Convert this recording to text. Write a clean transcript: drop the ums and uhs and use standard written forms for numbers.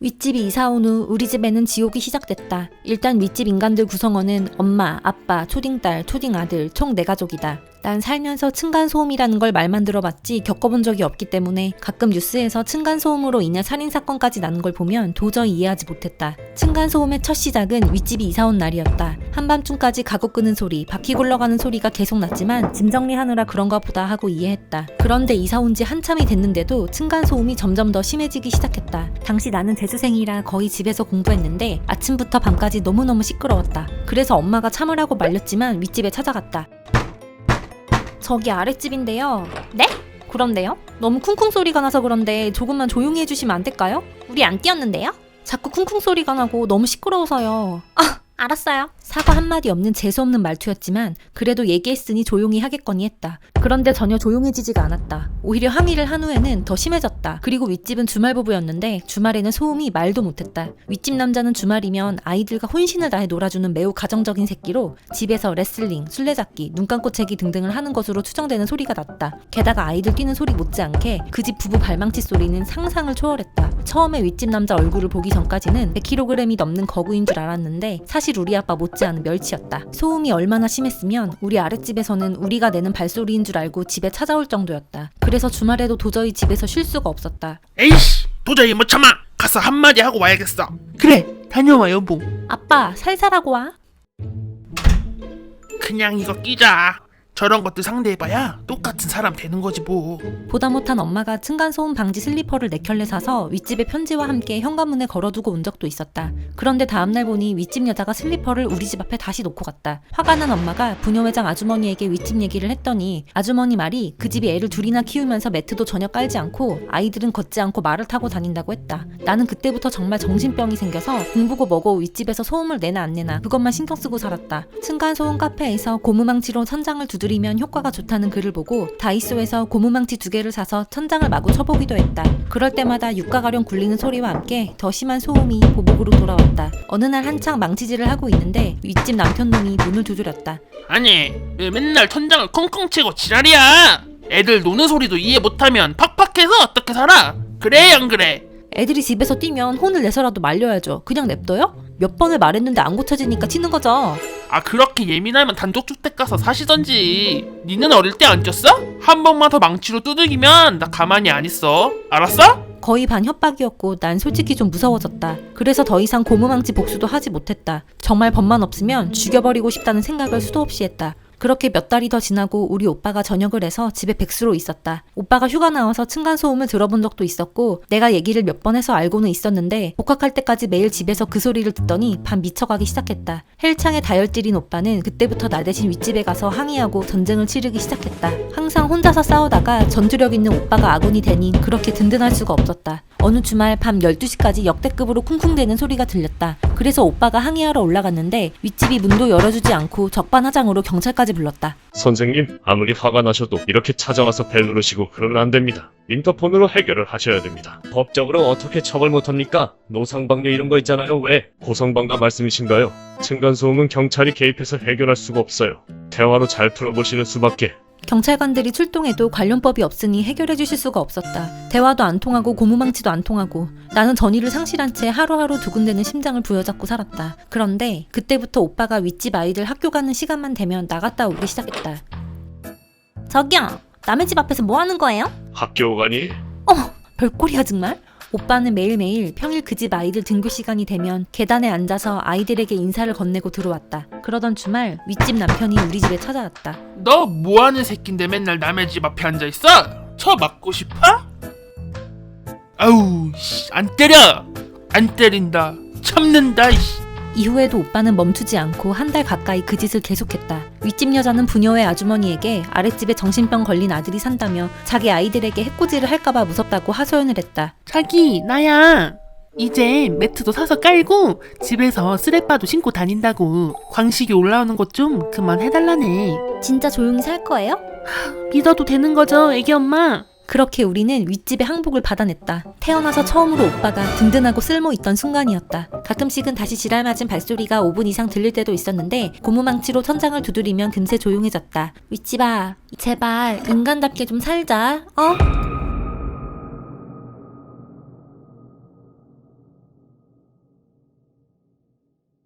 윗집이 이사 온 후 우리 집에는 지옥이 시작됐다. 일단 윗집 인간들 구성원은 엄마, 아빠, 초딩딸, 초딩아들 총 4가족이다. 난 살면서 층간소음이라는 걸 말만 들어봤지 겪어본 적이 없기 때문에 가끔 뉴스에서 층간소음으로 인해 살인사건까지 나는 걸 보면 도저히 이해하지 못했다. 층간소음의 첫 시작은 윗집이 이사 온 날이었다. 한밤중까지 가구 끄는 소리, 바퀴 굴러가는 소리가 계속 났지만 짐 정리하느라 그런가 보다 하고 이해했다. 그런데 이사 온 지 한참이 됐는데도 층간소음이 점점 더 심해지기 시작했다. 당시 나는 재수생이라 거의 집에서 공부했는데 아침부터 밤까지 너무너무 시끄러웠다. 그래서 엄마가 참으라고 말렸지만 윗집에 찾아갔다. 저기 아랫집인데요. 네? 그런데요? 너무 쿵쿵 소리가 나서 그런데 조금만 조용히 해주시면 안 될까요? 우리 안 뛰었는데요? 자꾸 쿵쿵 소리가 나고 너무 시끄러워서요. 알았어요. 사과 한마디 없는 재수없는 말투였지만 그래도 얘기했으니 조용히 하겠거니 했다. 그런데 전혀 조용해지지가 않았다. 오히려 항의를 한 후에는 더 심해졌다. 그리고 윗집은 주말 부부였는데 주말에는 소음이 말도 못했다. 윗집 남자는 주말이면 아이들과 혼신을 다해 놀아주는 매우 가정적인 새끼로 집에서 레슬링, 술래잡기, 눈 감고 채기 등등을 하는 것으로 추정되는 소리가 났다. 게다가 아이들 뛰는 소리 못지않게 그 집 부부 발망치 소리는 상상을 초월했다. 처음에 윗집 남자 얼굴을 보기 전까지는 100kg이 넘는 거구인 줄 알았는데 사실 우리 아빠 못지않은 멸치였다. 소음이 얼마나 심했으면 우리 아랫집에서는 우리가 내는 발소리인 줄 알고 집에 찾아올 정도였다. 그래서 주말에도 도저히 집에서 쉴 수가 없었다. 에이씨, 도저히 못 참아. 가서 한마디 하고 와야겠어. 그래, 다녀와 여보. 아빠, 살살하고 와. 그냥 이거 끼자. 저런 것들 상대해봐야 똑같은 사람 되는 거지 뭐. 보다 못한 엄마가 층간소음 방지 슬리퍼를 4켤레 사서 윗집에 편지와 함께 현관문에 걸어두고 온 적도 있었다. 그런데 다음날 보니 윗집 여자가 슬리퍼를 우리 집 앞에 다시 놓고 갔다. 화가 난 엄마가 부녀회장 아주머니에게 윗집 얘기를 했더니 아주머니 말이 그 집이 애를 둘이나 키우면서 매트도 전혀 깔지 않고 아이들은 걷지 않고 말을 타고 다닌다고 했다. 나는 그때부터 정말 정신병이 생겨서 공부고 뭐고 윗집에서 소음을 내나 안 내나 그것만 신경 쓰고 살았다. 층간소음 카페에서 고무망치로 천장을 두드리면 효과가 좋다는 글을 보고 다이소에서 고무망치 2개를 사서 천장을 마구 쳐보기도 했다. 그럴 때마다 육가가령 굴리는 소리와 함께 더 심한 소음이 보복으로 돌아왔다. 어느 날 한창 망치질을 하고 있는데 윗집 남편놈이 문을 두드렸다. 아니, 왜 맨날 천장을 콩콩 치고 지랄이야. 애들 노는 소리도 이해 못하면 팍팍해서 어떻게 살아? 그래 안 그래? 애들이 집에서 뛰면 혼을 내서라도 말려야죠. 그냥 냅둬요? 몇 번을 말했는데 안 고쳐지니까 치는 거죠. 아, 그렇게 예민하면 단독주택 가서 사시던지. 니는 어릴 때 안 쪘어? 한 번만 더 망치로 두들기면 나 가만히 안 있어. 알았어? 거의 반 협박이었고 난 솔직히 좀 무서워졌다. 그래서 더 이상 고무망치 복수도 하지 못했다. 정말 법만 없으면 죽여버리고 싶다는 생각을 수도 없이 했다. 그렇게 몇 달이 더 지나고 우리 오빠가 전역을 해서 집에 백수로 있었다. 오빠가 휴가 나와서 층간소음을 들어본 적도 있었고 내가 얘기를 몇 번 해서 알고는 있었는데 복학할 때까지 매일 집에서 그 소리를 듣더니 반 미쳐가기 시작했다. 헬창에 다혈질인 오빠는 그때부터 나 대신 윗집에 가서 항의하고 전쟁을 치르기 시작했다. 항상 혼자서 싸우다가 전투력 있는 오빠가 아군이 되니 그렇게 든든할 수가 없었다. 어느 주말 밤 12시까지 역대급으로 쿵쿵대는 소리가 들렸다. 그래서 오빠가 항의하러 올라갔는데 윗집이 문도 열어주지 않고 적반하장으로 경찰까지 불렀다. 선생님, 아무리 화가 나셔도 이렇게 찾아와서 벨 누르시고 그러면 안 됩니다. 인터폰으로 해결을 하셔야 됩니다. 법적으로 어떻게 처벌 못합니까? 노상방뇨 이런 거 있잖아요. 왜? 고성방가 말씀이신가요? 층간소음은 경찰이 개입해서 해결할 수가 없어요. 대화로 잘 풀어보시는 수밖에. 경찰관들이 출동해도 관련법이 없으니 해결해 주실 수가 없었다. 대화도 안 통하고 고무망치도 안 통하고 나는 전의를 상실한 채 하루하루 두근대는 심장을 부여잡고 살았다. 그런데 그때부터 오빠가 윗집 아이들 학교 가는 시간만 되면 나갔다 오기 시작했다. 저기요, 남의 집 앞에서 뭐 하는 거예요? 학교 가니? 별꼴이야 정말? 오빠는 매일매일 평일 그 집 아이들 등교 시간이 되면 계단에 앉아서 아이들에게 인사를 건네고 들어왔다. 그러던 주말 윗집 남편이 우리 집에 찾아왔다. 너 뭐하는 새끼인데 맨날 남의 집 앞에 앉아있어? 쳐 맞고 싶어? 아우, 안 때려! 안 때린다. 참는다. 이후에도 오빠는 멈추지 않고 한 달 가까이 그 짓을 계속했다. 윗집 여자는 부녀회 아주머니에게 아랫집에 정신병 걸린 아들이 산다며 자기 아이들에게 해코지를 할까봐 무섭다고 하소연을 했다. 자기, 나야. 이제 매트도 사서 깔고 집에서 쓰레빠도 신고 다닌다고. 광식이 올라오는 것 좀 그만 해달라네. 진짜 조용히 살 거예요? 믿어도 되는 거죠, 애기 엄마? 그렇게 우리는 윗집의 항복을 받아냈다. 태어나서 처음으로 오빠가 든든하고 쓸모있던 순간이었다. 가끔씩은 다시 지랄맞은 발소리가 5분 이상 들릴 때도 있었는데 고무망치로 천장을 두드리면 금세 조용해졌다. 윗집아, 제발 인간답게 좀 살자.